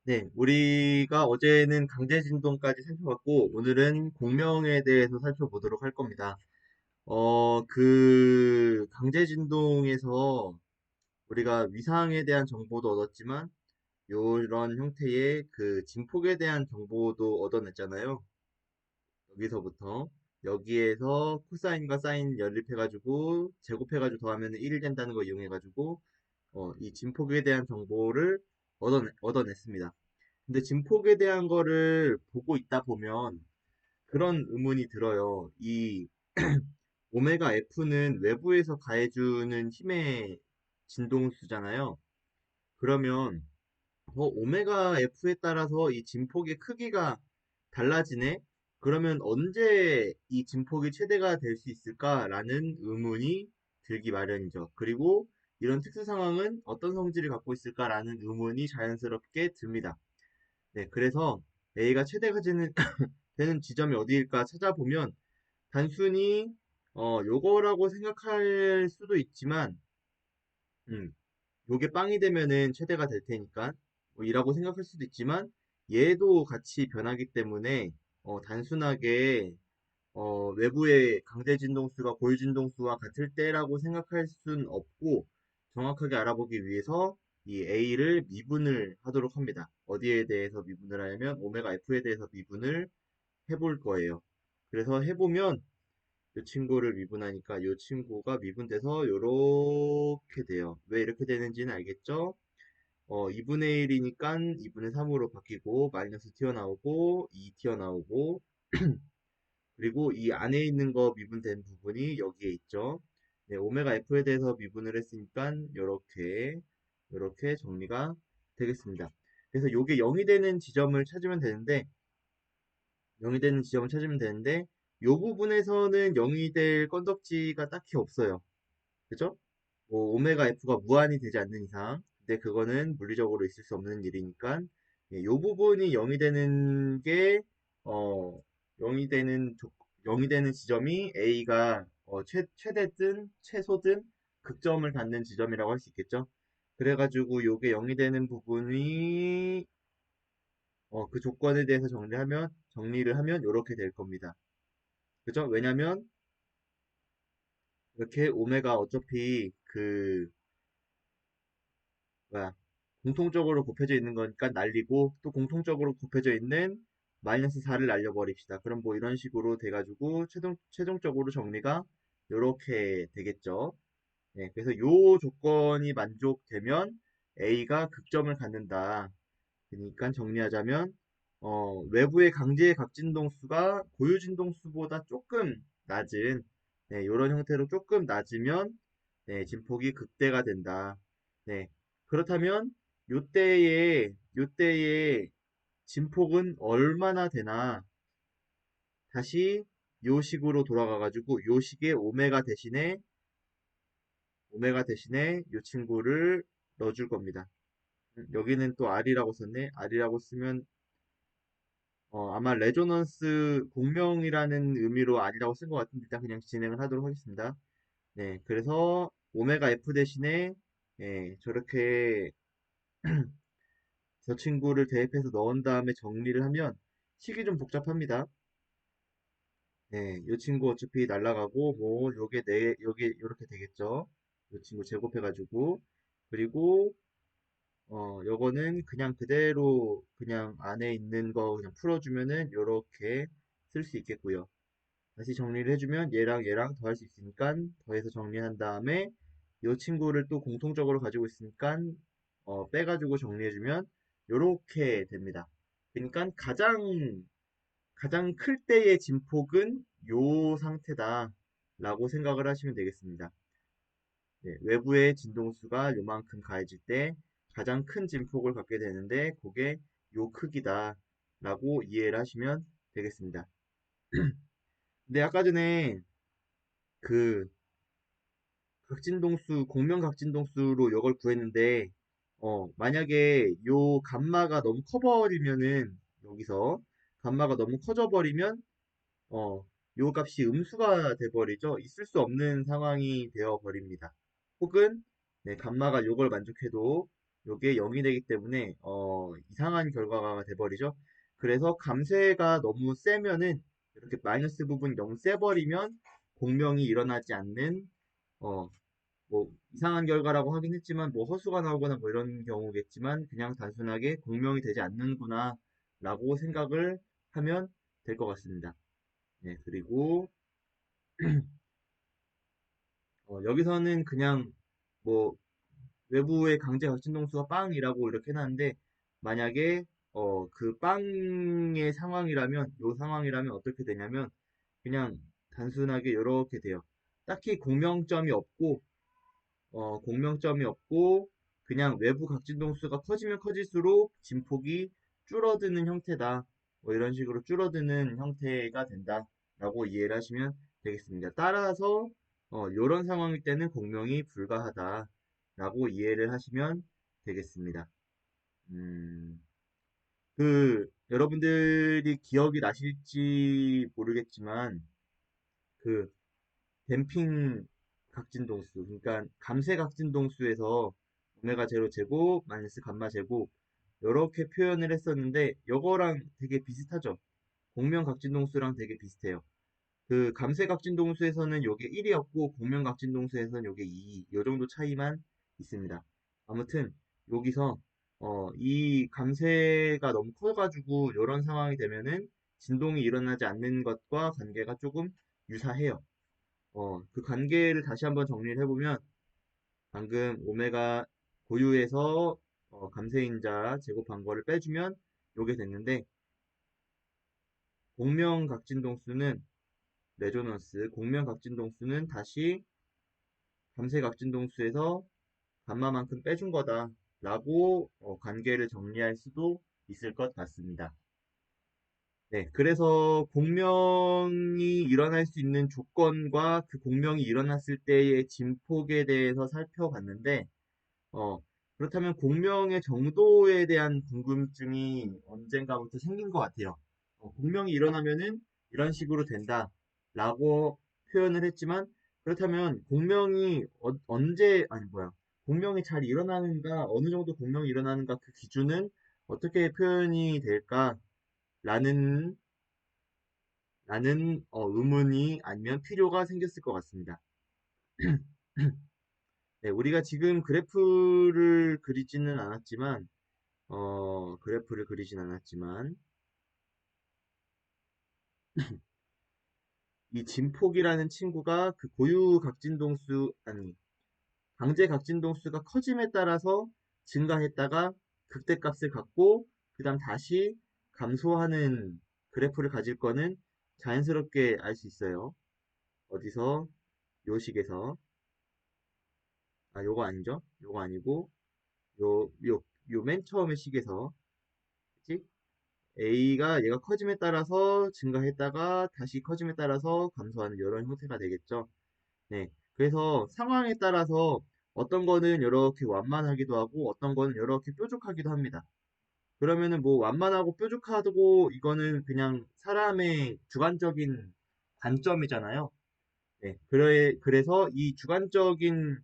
네, 우리가 어제는 강제진동까지 살펴봤고, 오늘은 공명에 대해서 살펴보도록 할 겁니다. 강제진동에서 우리가 위상에 대한 정보도 얻었지만, 요런 형태의 그 진폭에 대한 정보도 얻어냈잖아요. 여기서부터. 여기에서 코사인과 사인 연립해가지고, 제곱해가지고 더하면 1 된다는 거 이용해가지고, 이 진폭에 대한 정보를 얻어냈습니다. 근데 진폭에 대한 거를 보고 있다 보면 그런 의문이 들어요. 이 오메가 F는 외부에서 가해주는 힘의 진동수잖아요. 그러면 오메가 F에 따라서 이 진폭의 크기가 달라지네? 그러면 언제 이 진폭이 최대가 될 수 있을까라는 의문이 들기 마련이죠. 그리고 이런 특수 상황은 어떤 성질을 갖고 있을까라는 의문이 자연스럽게 듭니다. 네, 그래서 A가 최대가 되는 지점이 어디일까 찾아보면 단순히 요거라고 생각할 수도 있지만 음, 요게 빵이 되면은 최대가 될 테니까 뭐 이라고 생각할 수도 있지만 얘도 같이 변하기 때문에 단순하게 외부의 강제 진동수가 고유 진동수와 같을 때라고 생각할 순 없고 정확하게 알아보기 위해서 이 A를 미분을 하도록 합니다. 어디에 대해서 미분을 하냐면 오메가 F에 대해서 미분을 해볼 거예요. 그래서 해보면 이 친구를 미분하니까 이 친구가 미분돼서 이렇게 돼요. 왜 이렇게 되는지는 알겠죠? 2분의 1이니까 2분의 3으로 바뀌고 마이너스 튀어나오고 2 튀어나오고 그리고 이 안에 있는 거 미분된 부분이 여기에 있죠. 네, 오메가 F에 대해서 미분을 했으니까 이렇게 정리가 되겠습니다. 그래서 이게 0이 되는 지점을 찾으면 되는데 0이 되는 지점을 찾으면 되는데 이 부분에서는 0이 될 건덕지가 딱히 없어요. 그죠? 뭐 오메가 F가 무한이 되지 않는 이상 근데 그거는 물리적으로 있을 수 없는 일이니까 예, 이 부분이 0이 되는 게 어, 0이 되는 0이 되는 지점이 A가 최대든 최소든 극점을 갖는 지점이라고 할 수 있겠죠. 그래가지고 요게 0이 되는 부분이 그 조건에 대해서 정리를 하면 이렇게 될 겁니다. 그죠? 왜냐면 이렇게 오메가 어차피 뭐야 공통적으로 곱해져 있는 거니까 날리고 또 공통적으로 곱해져 있는 마이너스 4를 날려버립시다. 그럼 뭐 이런 식으로 돼가지고 최종적으로 정리가 이렇게 되겠죠. 네, 그래서 요 조건이 만족되면 A가 극점을 갖는다. 그러니까 정리하자면 외부의 강제의 각진동수가 고유진동수보다 조금 낮은 네, 이런 형태로 조금 낮으면 네, 진폭이 극대가 된다. 네, 그렇다면 요때의 진폭은 얼마나 되나 다시 요 식으로 돌아가가지고 요 식의 오메가 대신에 요 친구를 넣어줄 겁니다. 여기는 또 R이라고 썼네. R이라고 쓰면 아마 레조넌스 공명이라는 의미로 R이라고 쓴 것 같은데 일단 그냥 진행을 하도록 하겠습니다. 네, 그래서 오메가 F 대신에 저렇게 저 친구를 대입해서 넣은 다음에 정리를 하면 식이 좀 복잡합니다. 네, 이 친구 어차피 날라가고 뭐 요게 이렇게 되겠죠. 이 친구 제곱해가지고 그리고 요거는 그냥 그대로 그냥 안에 있는 거 그냥 풀어주면은 요렇게 쓸 수 있겠고요. 다시 정리를 해주면 얘랑 더할 수 있으니까 더해서 정리한 다음에 이 친구를 또 공통적으로 가지고 있으니까 빼가지고 정리해주면 요렇게 됩니다. 그러니까 가장 클 때의 진폭은 요 상태다 라고 생각을 하시면 되겠습니다. 네, 외부의 진동수가 요만큼 가해질 때 가장 큰 진폭을 갖게 되는데 그게 요 크기다 라고 이해를 하시면 되겠습니다. 근데 아까 전에 그 공명 각진동수로 이걸 구했는데, 만약에 요 감마가 너무 커버리면은, 여기서, 감마가 너무 커져버리면, 요 값이 음수가 돼버리죠. 있을 수 없는 상황이 되어버립니다. 혹은, 네, 감마가 요걸 만족해도, 요게 0이 되기 때문에 이상한 결과가 돼버리죠. 그래서 감쇄가 너무 세면은 이렇게 마이너스 부분 0 세버리면 공명이 일어나지 않는 어, 뭐 이상한 결과라고 하긴 했지만 뭐 허수가 나오거나 뭐 이런 경우겠지만 그냥 단순하게 공명이 되지 않는구나 라고 생각을 하면 될 것 같습니다. 네, 그리고 여기서는 그냥 뭐 외부의 강제 확진동수가 빵이라고 이렇게 해놨는데 만약에 그 빵의 상황이라면 요 상황이라면 어떻게 되냐면 그냥 단순하게 이렇게 돼요. 딱히 공명점이 없고 그냥 외부 각진동수가 커지면 커질수록 진폭이 줄어드는 형태다. 뭐 이런 식으로 줄어드는 형태가 된다라고 이해를 하시면 되겠습니다. 따라서 이런 상황일 때는 공명이 불가하다라고 이해를 하시면 되겠습니다. 음, 여러분들이 기억이 나실지 모르겠지만 그 댐핑 각진동수, 그러니까 감쇄 각진동수에서 오메가 제로 제곱 마이너스 감마 제곱 이렇게 표현을 했었는데 요거랑 되게 비슷하죠. 공명 각진동수랑 되게 비슷해요. 그 감쇄 각진동수에서는 요게 1이었고 공명 각진동수에서는 요게 2, 요 정도 차이만 있습니다. 아무튼 여기서 이 감쇄가 너무 커가지고 이런 상황이 되면은 진동이 일어나지 않는 것과 관계가 조금 유사해요. 그 관계를 다시 한번 정리를 해보면 방금 오메가 고유에서 감쇄인자 제곱한 거를 빼주면 요게 됐는데 공명각진동수는 레조넌스, 공명각진동수는 다시 감쇄각진동수에서 감마만큼 빼준 거다 라고 관계를 정리할 수도 있을 것 같습니다. 네, 그래서 공명이 일어날 수 있는 조건과 그 공명이 일어났을 때의 진폭에 대해서 살펴봤는데, 어, 그렇다면 공명의 정도에 대한 궁금증이 언젠가부터 생긴 것 같아요. 공명이 일어나면은 이런 식으로 된다라고 표현을 했지만, 그렇다면 공명이 언제, 아니 뭐야, 공명이 잘 일어나는가, 어느 정도 공명이 일어나는가 그 기준은 어떻게 표현이 될까라는 의문이 아니면 필요가 생겼을 것 같습니다. 네, 우리가 지금 그래프를 그리진 않았지만, 이 진폭이라는 친구가 그 고유 각진동수, 아니, 강제 각진동수가 커짐에 따라서 증가했다가 극대값을 갖고, 그 다음 다시 감소하는 그래프를 가질 거는 자연스럽게 알 수 있어요. 어디서? 요 식에서. 아, 요거 아니죠? 요거 아니고, 요 맨 처음의 식에서. 그치? A가 얘가 커짐에 따라서 증가했다가 다시 커짐에 따라서 감소하는 이런 형태가 되겠죠. 네. 그래서 상황에 따라서 어떤 거는 이렇게 완만하기도 하고 어떤 거는 이렇게 뾰족하기도 합니다. 그러면은 뭐 완만하고 뾰족하고 이거는 그냥 사람의 주관적인 관점이잖아요. 네. 그래서 이 주관적인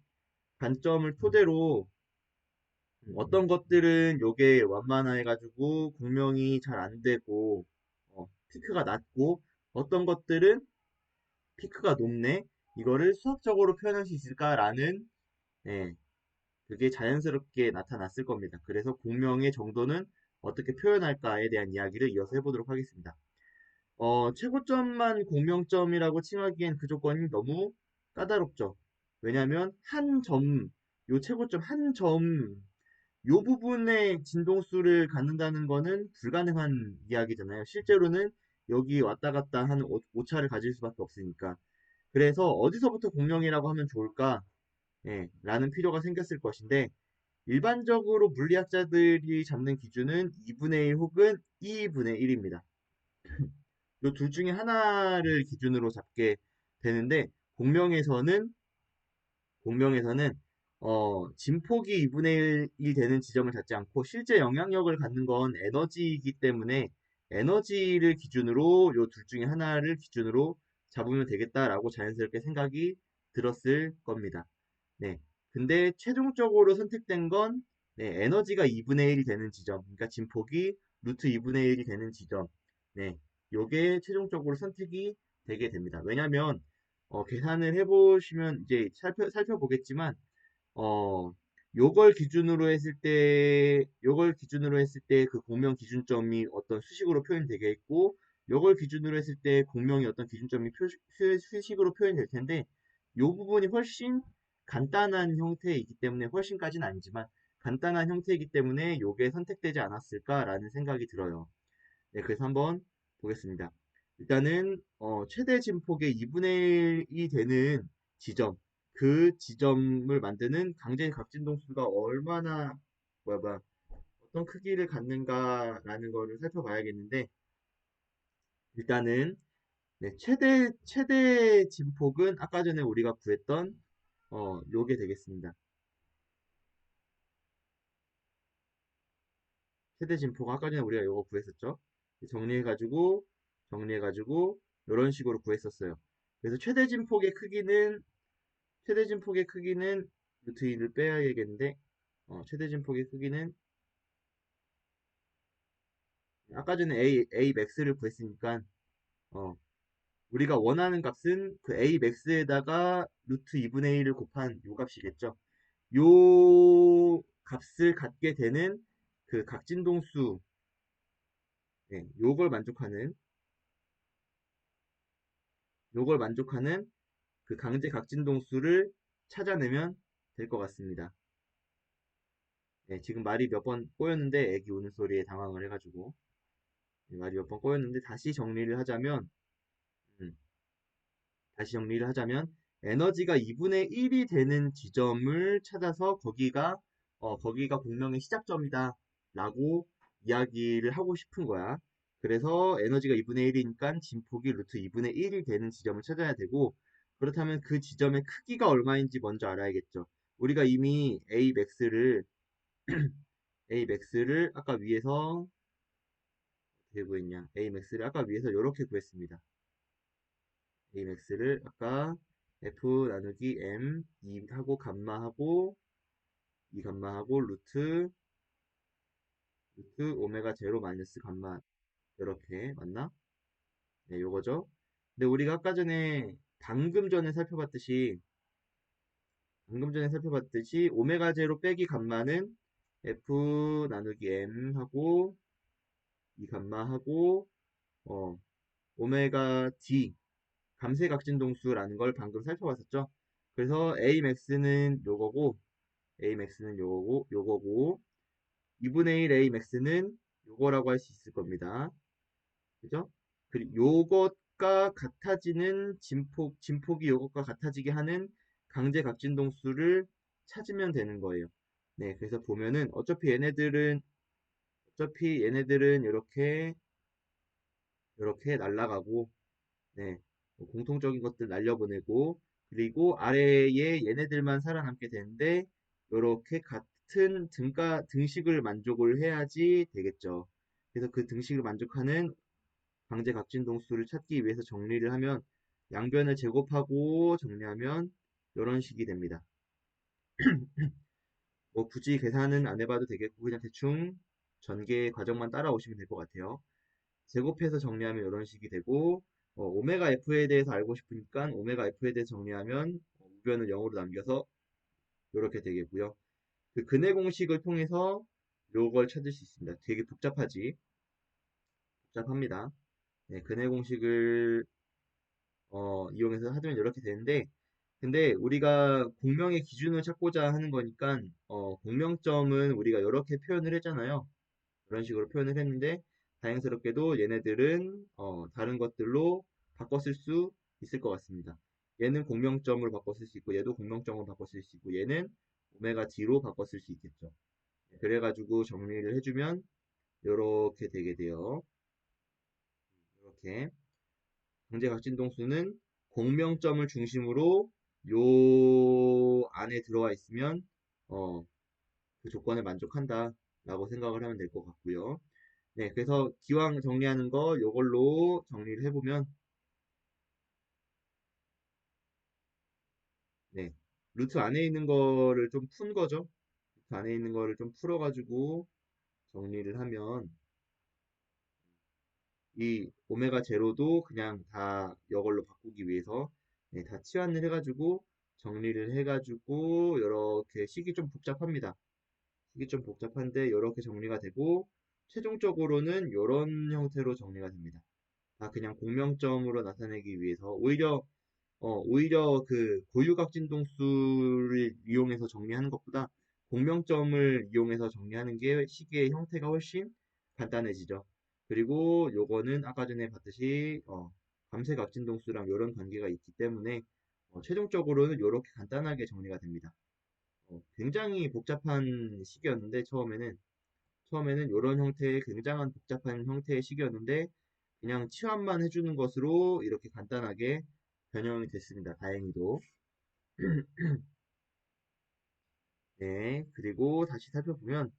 관점을 토대로 어떤 것들은 요게 완만해가지고 공명이 잘 안 되고 피크가 낮고 어떤 것들은 피크가 높네 이거를 수학적으로 표현할 수 있을까라는 예, 그게 자연스럽게 나타났을 겁니다. 그래서 공명의 정도는 어떻게 표현할까에 대한 이야기를 이어서 해보도록 하겠습니다. 최고점만 공명점이라고 칭하기엔 그 조건이 너무 까다롭죠. 왜냐하면 요 최고점 한 점, 요 부분의 진동수를 갖는다는 거는 불가능한 이야기잖아요. 실제로는 여기 왔다 갔다 하는 오차를 가질 수밖에 없으니까. 그래서 어디서부터 공명이라고 하면 좋을까? 예, 라는 필요가 생겼을 것인데, 일반적으로 물리학자들이 잡는 기준은 2분의 1 혹은 2분의 1입니다. 이 둘 중에 하나를 기준으로 잡게 되는데, 공명에서는 공명에서는 진폭이 2분의 1이 되는 지점을 잡지 않고 실제 영향력을 갖는 건 에너지이기 때문에 에너지를 기준으로 요 둘 중에 하나를 기준으로 잡으면 되겠다라고 자연스럽게 생각이 들었을 겁니다. 네. 근데 최종적으로 선택된 건 네, 에너지가 2분의 1이 되는 지점, 그러니까 진폭이 루트 2분의 1이 되는 지점, 네, 요게 최종적으로 선택이 되게 됩니다. 왜냐면, 계산을 해보시면 이제 살펴보겠지만, 어, 요걸 기준으로 했을 때 그 공명 기준점이 어떤 수식으로 표현되게 있고, 요걸 기준으로 했을 때 공명이 어떤 기준점이 수식으로 표현될 텐데, 요 부분이 훨씬 간단한 형태이기 때문에 훨씬까지는 아니지만 간단한 형태이기 때문에 요게 선택되지 않았을까라는 생각이 들어요. 네, 그래서 한번 보겠습니다. 일단은 최대 진폭의 2분의 1이 되는 지점, 그 지점을 만드는 강제 각진동수가 얼마나 뭐야 어떤 크기를 갖는가라는 거를 살펴봐야겠는데 일단은 네, 최대 진폭은 아까 전에 우리가 구했던 요게 되겠습니다. 최대 진폭 아까 전에 우리가 요거 구했었죠. 정리해가지고 이런 식으로 구했었어요. 그래서 최대 진폭의 크기는 루트 2를 빼야겠는데 최대 진폭의 크기는 아까 전에 A max를 구했으니까 어, 우리가 원하는 값은 그 A max에다가 루트 2분의 1을 곱한 요 값이겠죠. 요 값을 갖게 되는 그 각진동수 네, 요걸 만족하는 그 강제 각진동수를 찾아내면 될 것 같습니다. 네, 지금 말이 몇 번 꼬였는데 애기 우는 소리에 당황을 해가지고 네, 말이 몇 번 꼬였는데 음, 다시 정리를 하자면 에너지가 2분의 1이 되는 지점을 찾아서 거기가 공명의 시작점이다 라고 이야기를 하고 싶은 거야. 그래서 에너지가 2분의 1이니까 진폭이 루트 2분의 1이 되는 지점을 찾아야 되고 그렇다면 그 지점의 크기가 얼마인지 먼저 알아야겠죠. 우리가 이미 A max를 아까 위에서 어떻게 구했냐? A max를 아까 위에서 이렇게 구했습니다. A max를 아까 F 나누기 M 2하고 감마하고 루트 오메가 제로 마이너스 감마 이렇게 맞나? 네, 요거죠. 근데 우리가 아까 전에 방금 전에 살펴봤듯이 오메가 제로 빼기 감마는 F 나누기 M 하고 이 감마하고 어 오메가 D 감쇄각진동수라는 걸 방금 살펴봤었죠. 그래서 Amax는 요거고 2분의 1 Amax는 요거라고 할 수 있을 겁니다. 그죠? 그리고 요것과 같아지는 진폭이 요것과 같아지게 하는 강제각진동수를 찾으면 되는 거예요. 네, 그래서 보면은 어차피 얘네들은 이렇게 날아가고 네, 뭐 공통적인 것들 날려보내고 그리고 아래에 얘네들만 살아남게 되는데 이렇게 같은 등식을 만족을 해야지 되겠죠. 그래서 그 등식을 만족하는 강제 각진동수를 찾기 위해서 정리를 하면 양변을 제곱하고 정리하면 이런 식이 됩니다. 뭐 굳이 계산은 안 해봐도 되겠고 그냥 대충 전개 과정만 따라오시면 될 것 같아요. 제곱해서 정리하면 이런 식이 되고 오메가 F에 대해서 알고 싶으니까 오메가 F에 대해서 정리하면 우변을 0으로 남겨서 이렇게 되겠고요. 그 근해 공식을 통해서 요걸 찾을 수 있습니다. 되게 복잡합니다. 네, 근해 공식을 이용해서 하면 이렇게 되는데 근데 우리가 공명의 기준을 찾고자 하는 거니까 공명점은 우리가 이렇게 표현을 했잖아요. 그런 식으로 표현을 했는데 다행스럽게도 얘네들은 다른 것들로 바꿔 쓸 수 있을 것 같습니다. 얘는 공명점을 바꿔 쓸 수 있고 얘도 공명점을 바꿔 쓸 수 있고 얘는 오메가 D로 바꿔 쓸 수 있겠죠. 그래가지고 정리를 해주면 이렇게 되게 돼요. 이렇게 강제각진동수는 공명점을 중심으로 요 안에 들어와 있으면 어, 그 조건을 만족한다 라고 생각을 하면 될 것 같고요. 네, 그래서 기왕 정리하는 거 요걸로 정리를 해보면 네, 루트 안에 있는 거를 좀 푼 거죠. 그 안에 있는 거를 좀 풀어가지고 정리를 하면 이 오메가 제로도 그냥 다 이걸로 바꾸기 위해서 네, 다 치환을 해가지고 정리를 해가지고 이렇게 식이 좀 복잡합니다. 식이 좀 복잡한데 이렇게 정리가 되고 최종적으로는 이런 형태로 정리가 됩니다. 다 그냥 공명점으로 나타내기 위해서 오히려 그 고유각진동수를 이용해서 정리하는 것보다 공명점을 이용해서 정리하는 게 시계의 형태가 훨씬 간단해지죠. 그리고 요거는 아까 전에 봤듯이 감쇄각진동수랑 이런 관계가 있기 때문에 최종적으로는 이렇게 간단하게 정리가 됩니다. 굉장히 복잡한 시계였는데 처음에는 이런 형태의 굉장한 복잡한 형태의 식이었는데 그냥 치환만 해주는 것으로 이렇게 간단하게 변형이 됐습니다. 다행히도. 네, 그리고 다시 살펴보면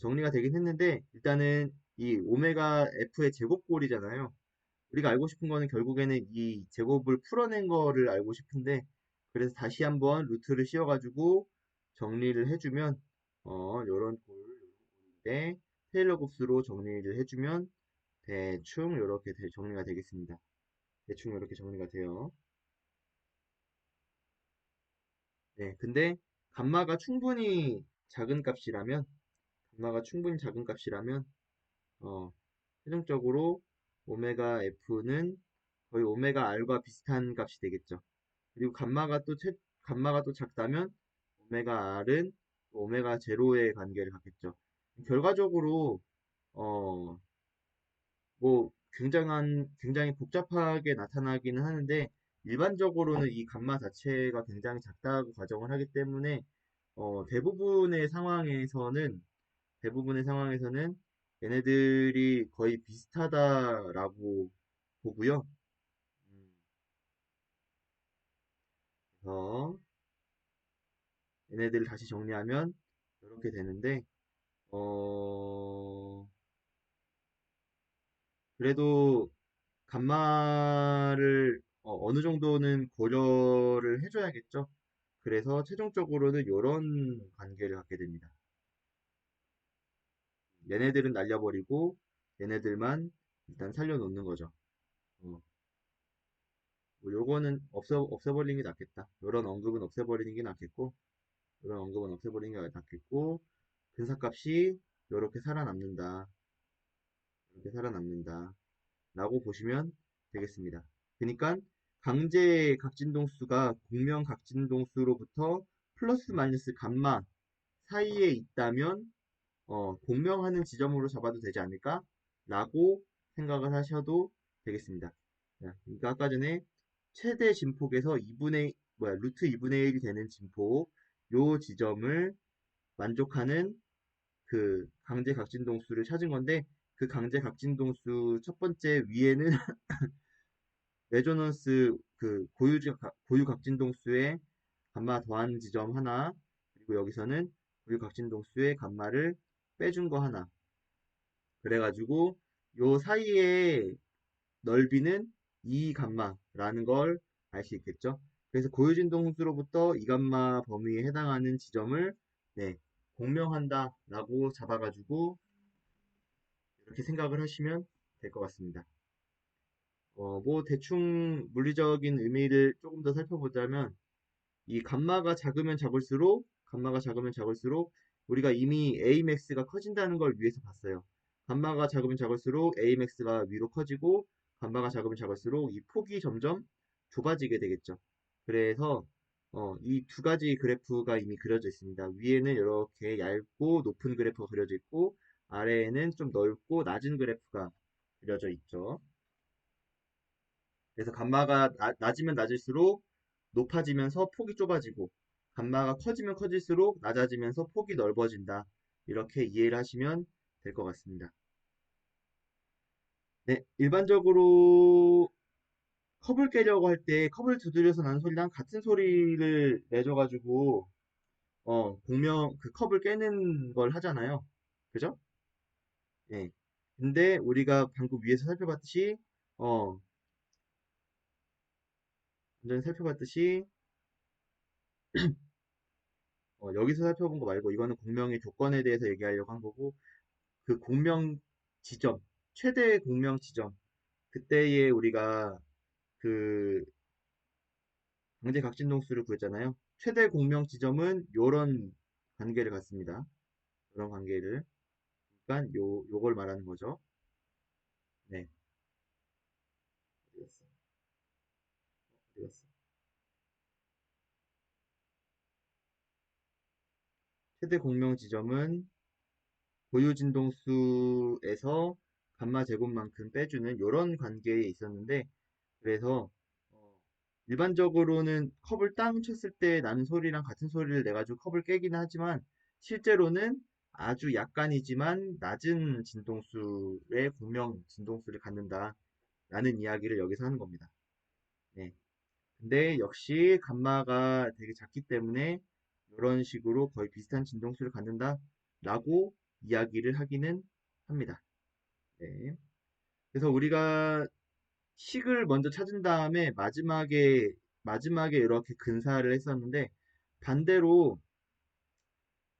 정리가 되긴 했는데 일단은 이 오메가 F의 제곱꼴이잖아요. 우리가 알고 싶은 거는 결국에는 이 제곱을 풀어낸 거를 알고 싶은데 그래서 다시 한번 루트를 씌워가지고 정리를 해주면 요런 꼴인데 테일러 곱수로 정리를 해주면 대충 이렇게 정리가 되겠습니다. 대충 이렇게 정리가 돼요. 네, 근데 감마가 충분히 작은 값이라면, 감마가 충분히 작은 값이라면, 어, 최종적으로 오메가 F는 거의 오메가 R과 비슷한 값이 되겠죠. 그리고 감마가 또 작다면 오메가 R은 오메가 제로의 관계를 갖겠죠. 결과적으로 어, 굉장히 복잡하게 나타나기는 하는데, 일반적으로는 이 감마 자체가 굉장히 작다고 가정을 하기 때문에, 대부분의 상황에서는 얘네들이 거의 비슷하다라고 보고요. 음, 그래서 얘네들을 다시 정리하면 이렇게 되는데, 어, 그래도 감마를 느 정도는 고려를 해줘야겠죠. 그래서 최종적으로는 이런 관계를 갖게 됩니다. 얘네들은 날려버리고 얘네들만 일단 살려놓는 거죠. 어, 뭐 요거는 없애버리는 게 낫겠다. 이런 언급은 없애버리는 게 낫겠고, 이런 언급은 없애버리는 게 낫겠고, 근사값이 이렇게 살아남는다. 이렇게 살아남는다. 라고 보시면 되겠습니다. 그러니까 강제 각진동수가 공명 각진동수로부터 플러스 마이너스 감마 사이에 있다면 공명하는 지점으로 잡아도 되지 않을까? 라고 생각을 하셔도 되겠습니다. 자, 그러니까 아까 전에 최대 진폭에서 루트 2분의 1이 되는 진폭 요 지점을 만족하는 그 강제 각진동수를 찾은 건데 그 강제 각진동수 첫 번째 위에는 레조넌스 고유 각진동수의 감마 더한 지점 하나 그리고 여기서는 고유 각진동수의 감마를 빼준 거 하나 그래가지고 요 사이의 넓이는 2 감마라는 걸 알 수 있겠죠. 그래서 고유진동수로부터 2 감마 범위에 해당하는 지점을 네, 공명한다 라고 잡아가지고 이렇게 생각을 하시면 될 것 같습니다. 뭐 대충 물리적인 의미를 조금 더 살펴보자면 이 감마가 작으면 작을수록 우리가 이미 Amax가 커진다는 걸 위에서 봤어요. 감마가 작으면 작을수록 Amax가 위로 커지고 감마가 작으면 작을수록 이 폭이 점점 좁아지게 되겠죠. 그래서 이 두 가지 그래프가 이미 그려져 있습니다. 위에는 이렇게 얇고 높은 그래프가 그려져 있고 아래에는 좀 넓고 낮은 그래프가 그려져 있죠. 그래서 감마가 낮으면 낮을수록 높아지면서 폭이 좁아지고 감마가 커지면 커질수록 낮아지면서 폭이 넓어진다. 이렇게 이해를 하시면 될 것 같습니다. 네, 일반적으로 컵을 깨려고 할 때 컵을 두드려서 나는 소리랑 같은 소리를 내줘가지고 그 컵을 깨는 걸 하잖아요. 그죠? 네. 근데 우리가 방금 위에서 살펴봤듯이 어, 완전히 살펴봤듯이 여기서 살펴본 거 말고 이거는 공명의 조건에 대해서 얘기하려고 한 거고 그 공명 지점, 최대 공명 지점 그때에 우리가 그 강제 각진동수를 구했잖아요. 최대 공명 지점은 요런 관계를 갖습니다. 이런 관계를. 그러니까 요걸 말하는 거죠. 네. 어디 갔어? 어디 갔어? 최대 공명 지점은 고유 진동수에서 감마 제곱만큼 빼주는 요런 관계에 있었는데 그래서 어, 일반적으로는 컵을 땅 쳤을 때 나는 소리랑 같은 소리를 내가지고 컵을 깨기는 하지만 실제로는 아주 약간이지만 낮은 진동수의 공명 진동수를 갖는다 라는 이야기를 여기서 하는 겁니다. 네. 근데 역시 감마가 되게 작기 때문에 이런 식으로 거의 비슷한 진동수를 갖는다 라고 이야기를 하기는 합니다. 네. 그래서 우리가 식을 먼저 찾은 다음에 마지막에 이렇게 근사를 했었는데 반대로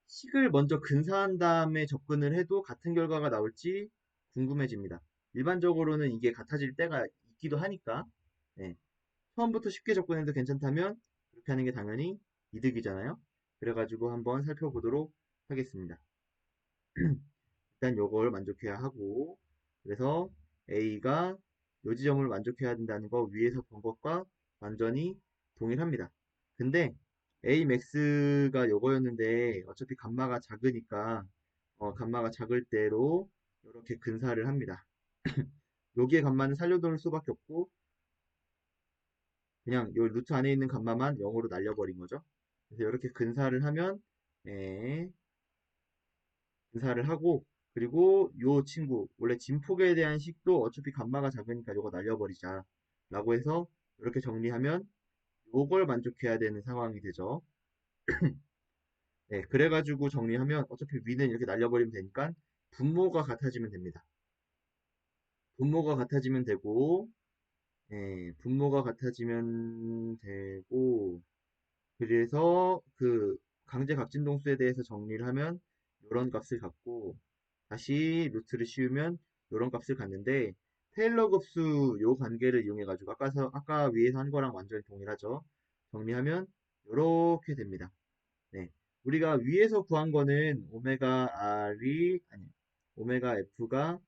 식을 먼저 근사한 다음에 접근을 해도 같은 결과가 나올지 궁금해집니다. 일반적으로는 이게 같아질 때가 있기도 하니까 네. 처음부터 쉽게 접근해도 괜찮다면 그렇게 하는 게 당연히 이득이잖아요. 그래가지고 한번 살펴보도록 하겠습니다. 일단 요걸 만족해야 하고 그래서 A가 요 지점을 만족해야 된다는 거 위에서 본 것과 완전히 동일합니다. 근데 Amax가 요거였는데 어차피 감마가 작으니까 감마가 작을 대로 이렇게 근사를 합니다. 여기에 감마는 살려둘 수밖에 없고 그냥 요 루트 안에 있는 감마만 0으로 날려버린 거죠. 그래서 이렇게 근사를 하면 예, 근사를 하고 그리고 요 친구 원래 진폭에 대한 식도 어차피 감마가 작으니까 요거 날려버리자 라고 해서 이렇게 정리하면 요걸 만족해야 되는 상황이 되죠. 네, 그래가지고 정리하면 어차피 위는 이렇게 날려버리면 되니까 분모가 같아지면 됩니다. 분모가 같아지면 되고 분모가 같아지면 되고 그래서 그 강제 각진동수에 대해서 정리를 하면 이런 값을 갖고 다시 루트를 씌우면 이런 값을 갖는데 테일러 급수 요 관계를 이용해 가지고 아까 위에서 한 거랑 완전히 동일하죠. 정리하면 이렇게 됩니다. 네. 우리가 위에서 구한 거는 오메가 R이 아니 오메가 F가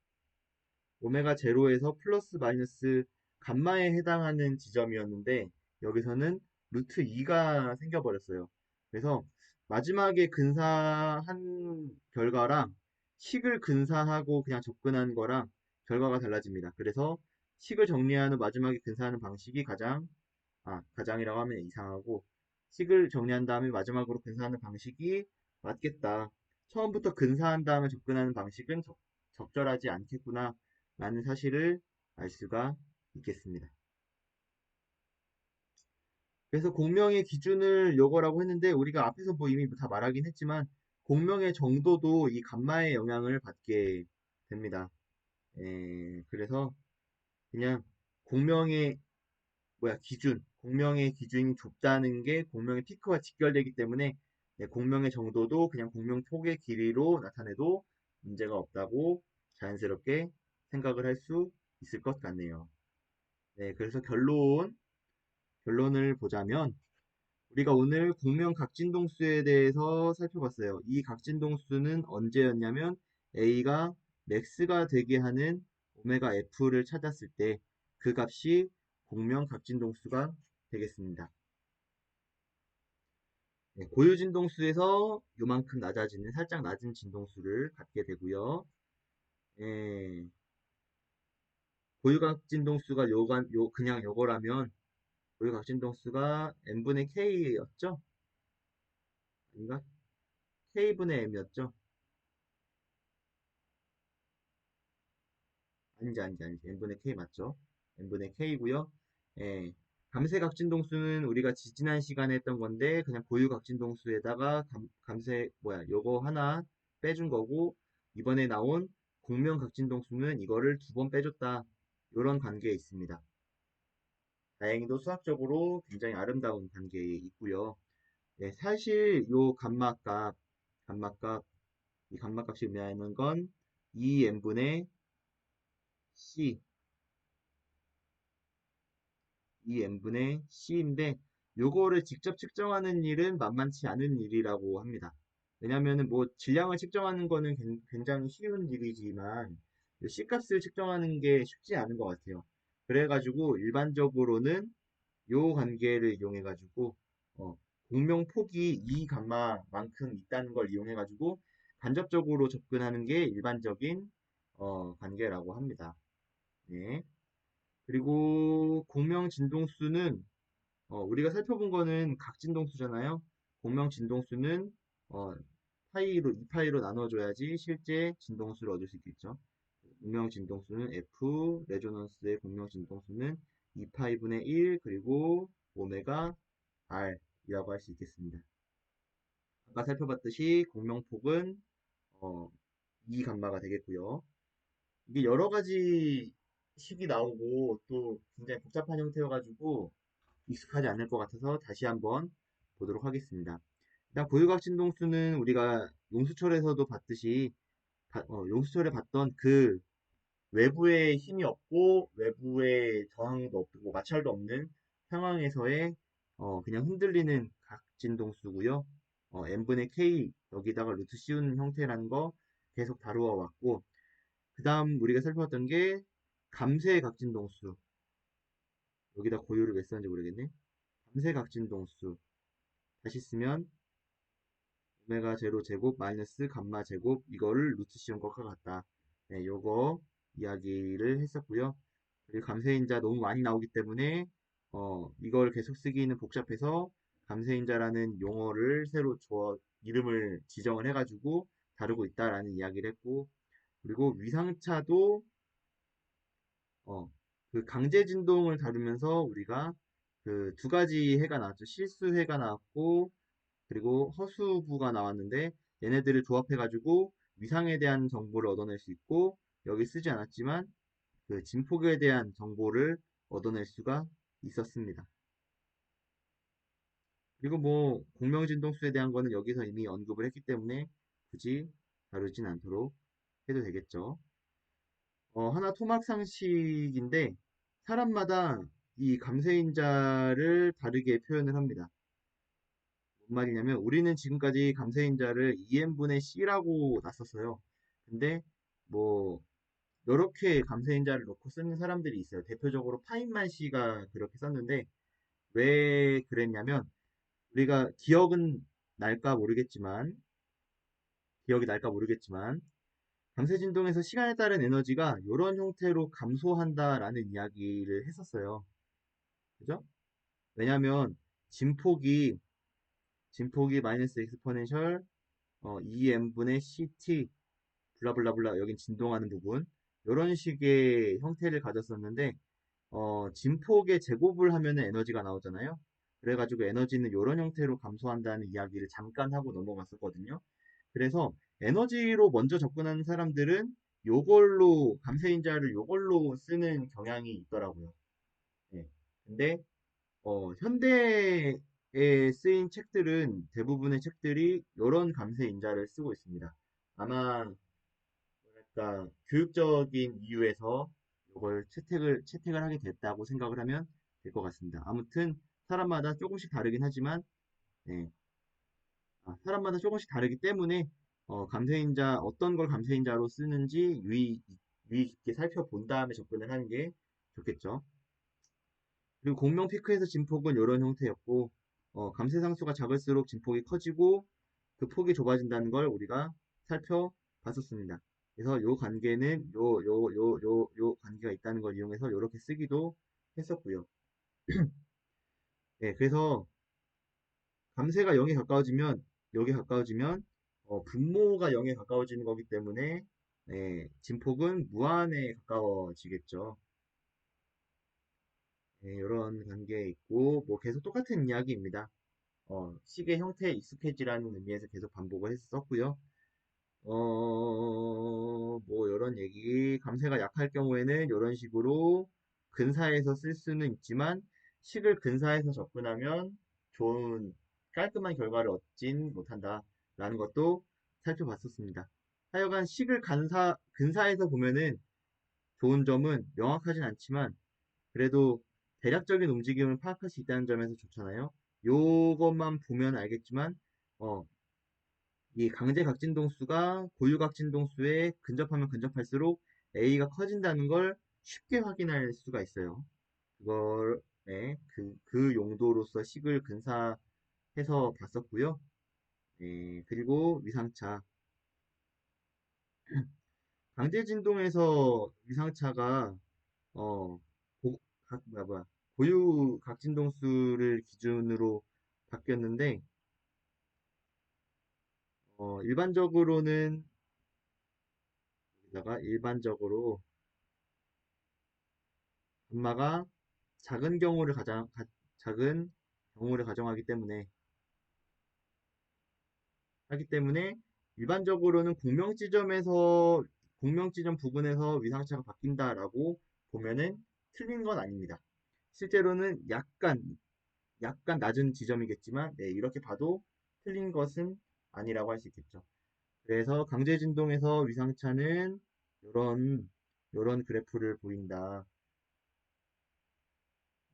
오메가 제로에서 플러스 마이너스 감마에 해당하는 지점이었는데 여기서는 루트 2가 생겨버렸어요. 그래서 마지막에 근사한 결과랑 식을 근사하고 그냥 접근한 거랑 결과가 달라집니다. 그래서 식을 정리한 후 마지막에 근사하는 방식이 가장이라고 하면 이상하고 식을 정리한 다음에 마지막으로 근사하는 방식이 맞겠다. 처음부터 근사한 다음에 접근하는 방식은 적절하지 않겠구나 라는 사실을 알 수가 있겠습니다. 그래서 공명의 기준을 요거라고 했는데 우리가 앞에서 뭐 이미 다 말하긴 했지만 공명의 정도도 이 감마의 영향을 받게 됩니다. 그래서 그냥 공명의 공명의 기준이 좁다는 게 공명의 피크와 직결되기 때문에 공명의 정도도 그냥 공명 폭의 길이로 나타내도 문제가 없다고 자연스럽게 생각을 할 수 있을 것 같네요. 네, 그래서 결론을 보자면 우리가 오늘 공명 각진동수에 대해서 살펴봤어요. 이 각진동수는 언제였냐면 A가 맥스가 되게 하는 오메가 F를 찾았을 때 그 값이 공명 각진동수가 되겠습니다. 네, 고유 진동수에서 요만큼 낮아지는 살짝 낮은 진동수를 갖게 되고요. 예, 고유각 진동수가 그냥 요거라면 고유각 진동수가 n분의 k였죠? 아닌가? k분의 m이었죠? 아니지. n분의 k 맞죠? n분의 k고요. 예, 감세 각진동수는 우리가 지난 시간에 했던 건데 그냥 고유 각진동수에다가 감세 요거 하나 빼준 거고 이번에 나온 공명 각진동수는 이거를 두 번 빼줬다. 이런 관계에 있습니다. 다행히도 수학적으로 굉장히 아름다운 관계에 있고요. 네, 사실 요 감마값, 이 감마값이 의미하는 건 2n분의 c, 2n분의 c인데, 요거를 직접 측정하는 일은 만만치 않은 일이라고 합니다. 왜냐면은 뭐 질량을 측정하는 거는 굉장히 쉬운 일이지만, 요 C값을 측정하는 게 쉽지 않은 것 같아요. 그래가지고 일반적으로는 요 관계를 이용해가지고 공명 폭이 이 감마만큼 있다는 걸 이용해가지고 간접적으로 접근하는 게 일반적인 관계라고 합니다. 네. 그리고 공명 진동수는 우리가 살펴본 거는 각 진동수잖아요. 공명 진동수는 어, 파이로 2파이로 나눠줘야지 실제 진동수를 얻을 수 있겠죠. 공명 진동수는 F, 레조넌스의 공명 진동수는 2파이분의 1 그리고 오메가 R이라고 할 수 있겠습니다. 아까 살펴봤듯이 공명폭은 어, 2 감마가 되겠고요. 이게 여러 가지 식이 나오고 또 굉장히 복잡한 형태여가지고 익숙하지 않을 것 같아서 다시 한번 보도록 하겠습니다. 일단 고유각 진동수는 우리가 용수철에서도 봤듯이 용수철에 봤던 그 외부에 힘이 없고 외부에 저항도 없고 마찰도 없는 상황에서의 그냥 흔들리는 각진동수고요. n분의 k 여기다가 루트 씌우는 형태라는 거 계속 다루어 왔고 그 다음 우리가 살펴봤던 게 감쇄 각진동수 여기다 고유를 왜 썼는지 모르겠네. 감쇄 각진동수 다시 쓰면 오메가 제로 제곱 마이너스 감마 제곱 이거를 루트 씌운 것과 같다. 네, 요거 이야기를 했었고요. 그리고 감쇄인자 너무 많이 나오기 때문에 이걸 계속 쓰기는 복잡해서 감쇄인자라는 용어를 새로 이름을 지정을 해가지고 다루고 있다라는 이야기를 했고 그리고 위상차도 어, 그 강제 진동을 다루면서 우리가 그 두 가지 해가 나왔죠. 실수해가 나왔고 그리고 허수부가 나왔는데 얘네들을 조합해가지고 위상에 대한 정보를 얻어낼 수 있고 여기 쓰지 않았지만 그 진폭에 대한 정보를 얻어낼 수가 있었습니다. 그리고 뭐 공명진동수에 대한 거는 여기서 이미 언급을 했기 때문에 굳이 다루진 않도록 해도 되겠죠. 하나 토막 상식인데 사람마다 이 감쇄인자를 다르게 표현을 합니다. 뭔 말이냐면 우리는 지금까지 감쇄인자를 2n분의 c라고 놨었어요. 근데 뭐 이렇게 감쇄인자를 놓고 쓰는 사람들이 있어요. 대표적으로 파인만 씨가 그렇게 썼는데 왜 그랬냐면 우리가 기억이 날까 모르겠지만 감쇄 진동에서 시간에 따른 에너지가 이런 형태로 감소한다라는 이야기를 했었어요. 그죠? 왜냐면 진폭이 마이너스 엑스포넨셜 2n분의 ct 블라블라블라 여긴 진동하는 부분 이런 식의 형태를 가졌었는데 진폭의 제곱을 하면 에너지가 나오잖아요. 그래가지고 에너지는 이런 형태로 감소한다는 이야기를 잠깐 하고 넘어갔었거든요. 그래서 에너지로 먼저 접근하는 사람들은 요걸로 감쇄인자를 요걸로 쓰는 경향이 있더라고요. 네. 근데 현대에 쓰인 책들은 대부분의 책들이 이런 감쇄인자를 쓰고 있습니다. 아마 뭐랄까 교육적인 이유에서 이걸 채택을 하게 됐다고 생각을 하면 될 것 같습니다. 아무튼 사람마다 조금씩 다르긴 하지만 네. 사람마다 조금씩 다르기 때문에 어떤 걸 감쇄인자로 쓰는지 유의 깊게 살펴본 다음에 접근을 하는 게 좋겠죠. 그리고 공명 피크에서 진폭은 이런 형태였고 감쇄상수가 작을수록 진폭이 커지고 그 폭이 좁아진다는 걸 우리가 살펴봤었습니다. 그래서 요 관계는 요 관계가 있다는 걸 이용해서 이렇게 쓰기도 했었고요. 네, 그래서 감쇄가 0에 가까워지면 여기에 가까워지면 분모가 0에 가까워지는 거기 때문에 네, 진폭은 무한에 가까워지겠죠. 네, 이런 관계에 있고 뭐 계속 똑같은 이야기입니다. 식의 형태에 익숙해지라는 의미에서 계속 반복을 했었고요. 뭐 이런 얘기 감쇄가 약할 경우에는 이런 식으로 근사에서 쓸 수는 있지만 식을 근사해서 접근하면 좋은 깔끔한 결과를 얻진 못한다라는 것도 살펴봤었습니다. 하여간 식을 근사해서 보면은 좋은 점은 명확하진 않지만 그래도 대략적인 움직임을 파악할 수 있다는 점에서 좋잖아요. 요것만 보면 알겠지만 어, 이 강제 각진동수가 고유 각진동수에 근접하면 근접할수록 A가 커진다는 걸 쉽게 확인할 수가 있어요. 그걸 네, 그 용도로서 식을 근사해서 봤었고요. 네, 그리고 위상차. 강제 진동에서 위상차가 어, 뭐야, 고유 각진동수를 기준으로 바뀌었는데 일반적으로 감마가 작은 작은 경우를 가정하기 때문에 일반적으로는 공명 지점 부근에서 위상차가 바뀐다라고 보면은 틀린 건 아닙니다. 실제로는 약간 낮은 지점이겠지만 네, 이렇게 봐도 틀린 것은 아니라고 할 수 있겠죠. 그래서 강제 진동에서 위상차는 요런 요런 그래프를 보인다.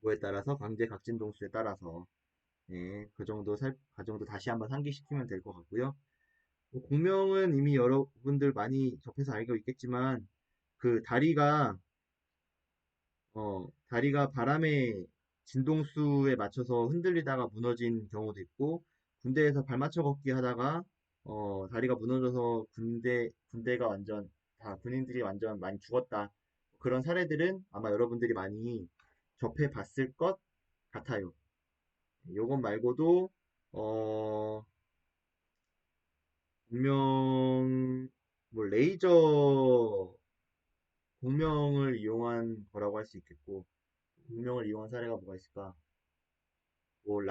뭐에 따라서 강제 각진동수에 따라서 네, 그 정도 다시 한번 상기시키면 될 것 같고요. 뭐 공명은 이미 여러분들 많이 접해서 알고 있겠지만 그 다리가 바람의 진동수에 맞춰서 흔들리다가 무너진 경우도 있고 군대에서 발맞춰 걷기 하다가 다리가 무너져서 군대가 완전 다 군인들이 완전 많이 죽었다. 그런 사례들은 아마 여러분들이 많이 접해 봤을 것 같아요. 요것 말고도 어 공명 뭐 레이저 공명을 이용한 거라고 할 수 있겠고 공명을 이용한 사례가 뭐가 있을까? 뭐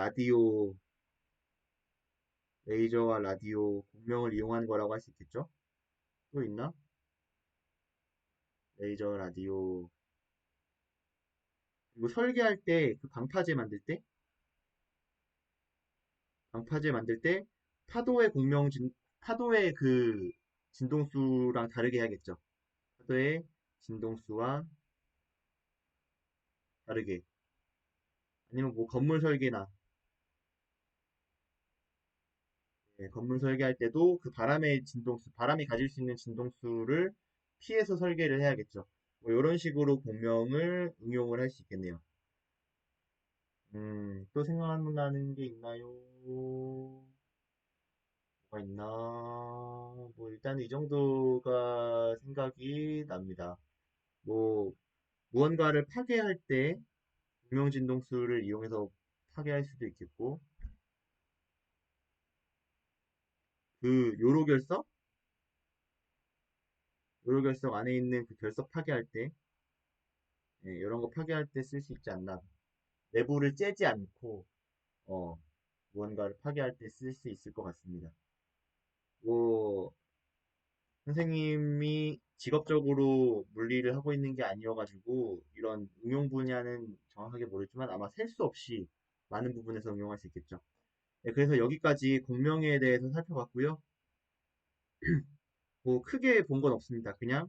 레이저와 라디오 공명을 이용한 거라고 할 수 있겠죠? 또 있나? 레이저, 라디오 그리고 설계할 때 그 방파제 만들 때 파도의 파도의 그 진동수랑 다르게 해야겠죠. 파도의 진동수와 다르게 아니면 뭐 건물 설계나 건물 설계할 때도 그 바람이 가질 수 있는 진동수를 피해서 설계를 해야겠죠. 뭐 이런 식으로 공명을 응용을 할 수 있겠네요. 또 생각나는 게 있나요? 뭐가 있나? 뭐 일단 이 정도가 생각이 납니다. 뭐 무언가를 파괴할 때 공명 진동수를 이용해서 파괴할 수도 있겠고 그 요로 결석 안에 있는 그 결석 파괴할 때 이런 거 파괴할 때 쓸 수 있지 않나. 내부를 째지 않고 어, 무언가를 파괴할 때 쓸 수 있을 것 같습니다. 뭐 선생님이 직업적으로 물리를 하고 있는 게 아니어가지고 이런 응용 분야는 정확하게 모르지만 아마 셀 수 없이 많은 부분에서 응용할 수 있겠죠. 네, 그래서 여기까지 공명에 대해서 살펴봤고요. 뭐 크게 본 건 없습니다. 그냥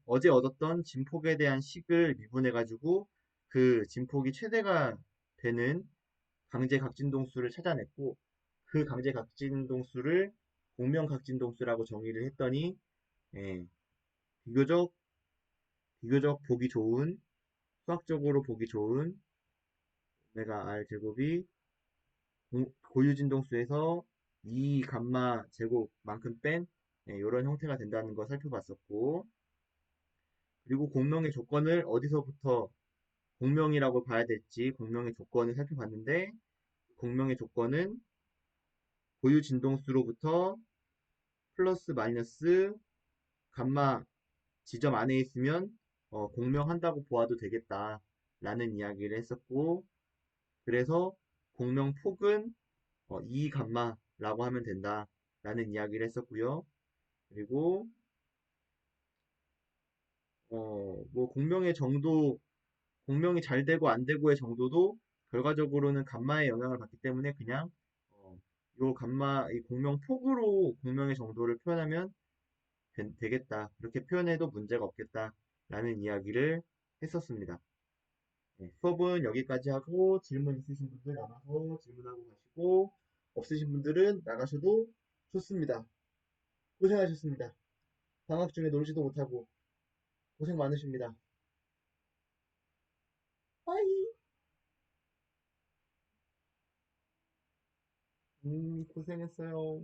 어제 얻었던 진폭에 대한 식을 미분해가지고 그 진폭이 최대가 되는 강제 각진동수를 찾아냈고 그 강제 각진동수를 공명 각진동수라고 정의를 했더니 예, 비교적 보기 좋은 수학적으로 보기 좋은 오메가 R 제곱이 고유 진동수에서 2 감마 제곱만큼 뺀 이런 형태가 된다는 걸 살펴봤었고 그리고 공명의 조건을 어디서부터 공명이라고 봐야 될지 공명의 조건을 살펴봤는데 공명의 조건은 고유 진동수로부터 플러스 마이너스 감마 지점 안에 있으면 공명한다고 보아도 되겠다라는 이야기를 했었고 그래서 공명 폭은 2 감마라고 하면 된다라는 이야기를 했었고요. 그리고 뭐 공명이 잘 되고 안 되고의 정도도 결과적으로는 감마의 영향을 받기 때문에 그냥 요 감마 이 공명 폭으로 공명의 정도를 표현하면 되겠다. 그렇게 표현해도 문제가 없겠다라는 이야기를 했었습니다. 네, 수업은 여기까지 하고 질문 있으신 분들 남아서 질문하고 가시고 없으신 분들은 나가셔도 좋습니다. 고생하셨습니다. 방학 중에 놀지도 못하고 고생 많으십니다. 빠이. 고생했어요.